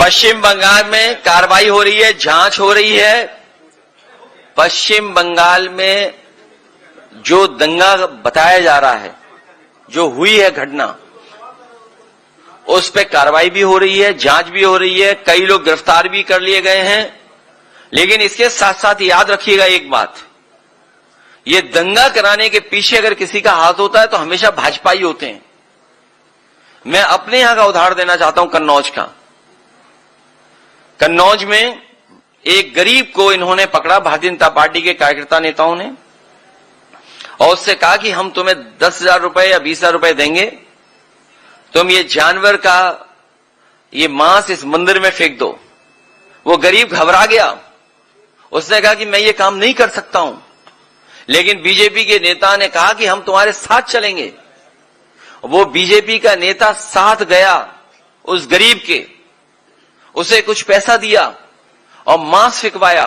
पश्चिम बंगाल में कार्रवाई हो रही है, जांच हो रही है। पश्चिम बंगाल में जो दंगा बताया जा रहा है, जो हुई है घटना, उस पे कार्रवाई भी हो रही है, जांच भी हो रही है, कई लोग गिरफ्तार भी कर लिए गए हैं। लेकिन इसके साथ साथ याद रखिएगा एक बात, ये दंगा कराने के पीछे अगर किसी का हाथ होता है तो हमेशा भाजपा ही होते हैं। मैं अपने यहां का उदाहरण देना चाहता हूं, कन्नौज का। कन्नौज में एक गरीब को इन्होंने पकड़ा, भारतीय जनता पार्टी के कार्यकर्ता नेताओं ने, और उससे कहा कि हम तुम्हें 10,000 रुपए या 20,000 रुपए देंगे, तुम ये जानवर का ये मांस इस मंदिर में फेंक दो। वो गरीब घबरा गया, उसने कहा कि मैं ये काम नहीं कर सकता हूं। लेकिन बीजेपी के नेता ने कहा कि हम तुम्हारे साथ चलेंगे। वो बीजेपी का नेता साथ गया उस गरीब के, उसे कुछ पैसा दिया और मांस फिकवाया,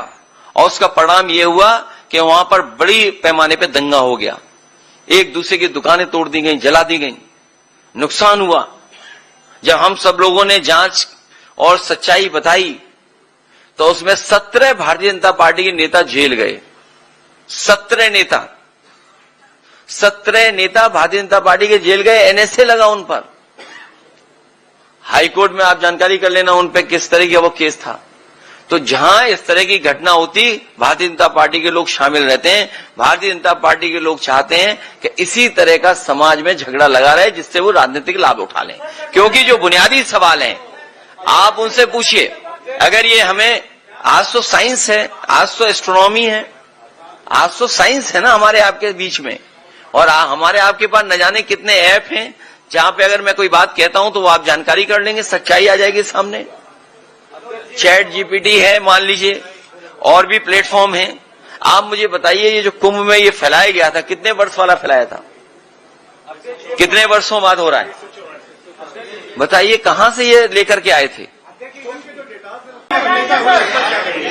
और उसका परिणाम यह हुआ कि वहां पर बड़ी पैमाने पे दंगा हो गया। एक दूसरे की दुकानें तोड़ दी गई, जला दी गई, नुकसान हुआ। जब हम सब लोगों ने जांच और सच्चाई बताई तो उसमें 17 भारतीय जनता पार्टी के नेता जेल गए। 17 नेता भारतीय जनता पार्टी के जेल गए, एनएसए लगा उन पर। हाईकोर्ट में आप जानकारी कर लेना उन पे किस तरह का वो केस था। तो जहां इस तरह की घटना होती, भारतीय जनता पार्टी के लोग शामिल रहते हैं। भारतीय जनता पार्टी के लोग चाहते हैं कि इसी तरह का समाज में झगड़ा लगा रहे, जिससे वो राजनीतिक लाभ उठा लें। क्योंकि जो बुनियादी सवाल हैं, आप उनसे पूछिए। अगर ये हमें, आज तो साइंस है, आज तो एस्ट्रोनॉमी है, आज तो साइंस है ना हमारे आपके बीच में, और हमारे आपके पास न जाने कितने ऐप हैं जहां पे अगर मैं कोई बात कहता हूं तो वो आप जानकारी कर लेंगे, सच्चाई आ जाएगी सामने। चैट जीपीटी है मान लीजिए, और भी प्लेटफॉर्म हैं। आप मुझे बताइए, ये जो कुंभ में ये फैलाया गया था, कितने वर्ष वाला फैलाया था? कितने वर्षों बाद हो रहा है? बताइए कहां से ये लेकर के आए थे?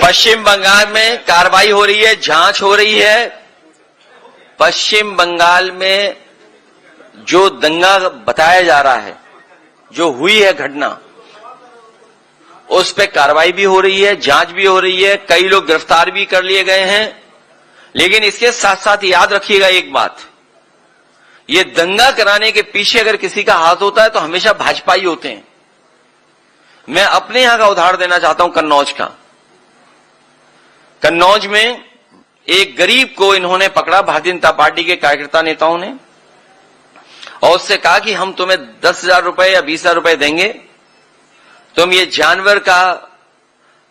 पश्चिम बंगाल में कार्रवाई हो रही है, जांच हो रही है। पश्चिम बंगाल में जो दंगा बताया जा रहा है, जो हुई है घटना, उस पे कार्रवाई भी हो रही है, जांच भी हो रही है, कई लोग गिरफ्तार भी कर लिए गए हैं। लेकिन इसके साथ साथ याद रखिएगा एक बात, ये दंगा कराने के पीछे अगर किसी का हाथ होता है तो हमेशा भाजपा ही होते हैं। मैं अपने यहां का उदाहरण देना चाहता हूं, कन्नौज का। कन्नौज में एक गरीब को इन्होंने पकड़ा, भारतीय जनता पार्टी के कार्यकर्ता नेताओं ने, और उससे कहा कि हम तुम्हें 10,000 रुपए या 20,000 रुपए देंगे, तुम ये जानवर का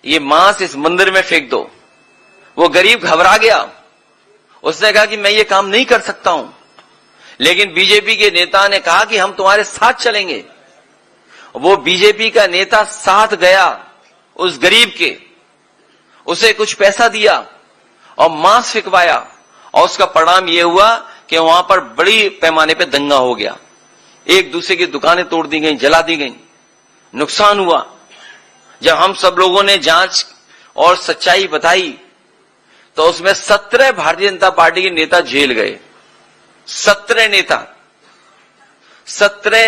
ये मांस इस मंदिर में फेंक दो। वो गरीब घबरा गया, उसने कहा कि मैं ये काम नहीं कर सकता हूं। लेकिन बीजेपी के नेता ने कहा कि हम तुम्हारे साथ चलेंगे। वो बीजेपी का नेता साथ गया उस गरीब के, उसे कुछ पैसा दिया और मांस फिकवाया, और उसका परिणाम यह हुआ कि वहां पर बड़ी पैमाने पे दंगा हो गया। एक दूसरे की दुकानें तोड़ दी गई, जला दी गई, नुकसान हुआ। जब हम सब लोगों ने जांच और सच्चाई बताई तो उसमें 17 भारतीय जनता पार्टी के नेता जेल गए। 17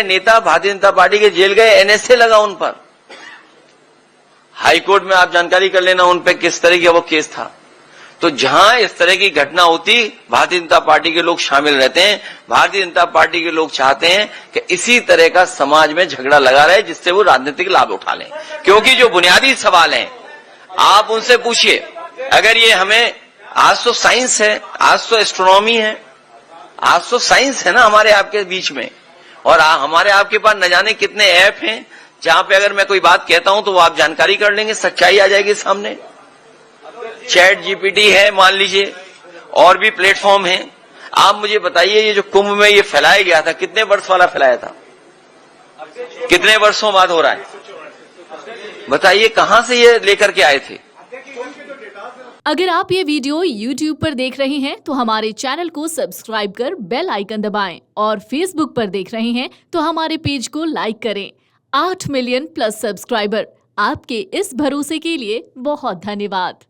नेता भारतीय जनता पार्टी के जेल गए, एनएसए लगा उन पर। हाईकोर्ट में आप जानकारी कर लेना उन पे किस तरह का वो केस था। तो जहां इस तरह की घटना होती, भारतीय जनता पार्टी के लोग शामिल रहते हैं। भारतीय जनता पार्टी के लोग चाहते हैं कि इसी तरह का समाज में झगड़ा लगा रहे, जिससे वो राजनीतिक लाभ उठा लें। क्योंकि जो बुनियादी सवाल हैं, आप उनसे पूछिए। अगर ये हमें, आज तो साइंस है, आज तो एस्ट्रोनॉमी है, आज तो साइंस है ना हमारे आपके बीच में, और हमारे आपके पास न जाने कितने ऐप हैं जहां पे अगर मैं कोई बात कहता हूं तो वो आप जानकारी कर लेंगे, सच्चाई आ जाएगी सामने। चैट जीपीटी है मान लीजिए, और भी प्लेटफॉर्म हैं। आप मुझे बताइए, ये जो कुंभ में ये फैलाया गया था, कितने वर्ष वाला फैलाया था? कितने वर्षों बाद हो रहा है? बताइए कहां से ये लेकर के आए थे? अगर आप ये वीडियो YouTube पर देख रहे हैं तो हमारे चैनल को सब्सक्राइब कर बेल आइकन दबाएं, और Facebook पर देख रहे हैं तो हमारे पेज को लाइक करें। 8 मिलियन प्लस सब्सक्राइबर, आपके इस भरोसे के लिए बहुत धन्यवाद।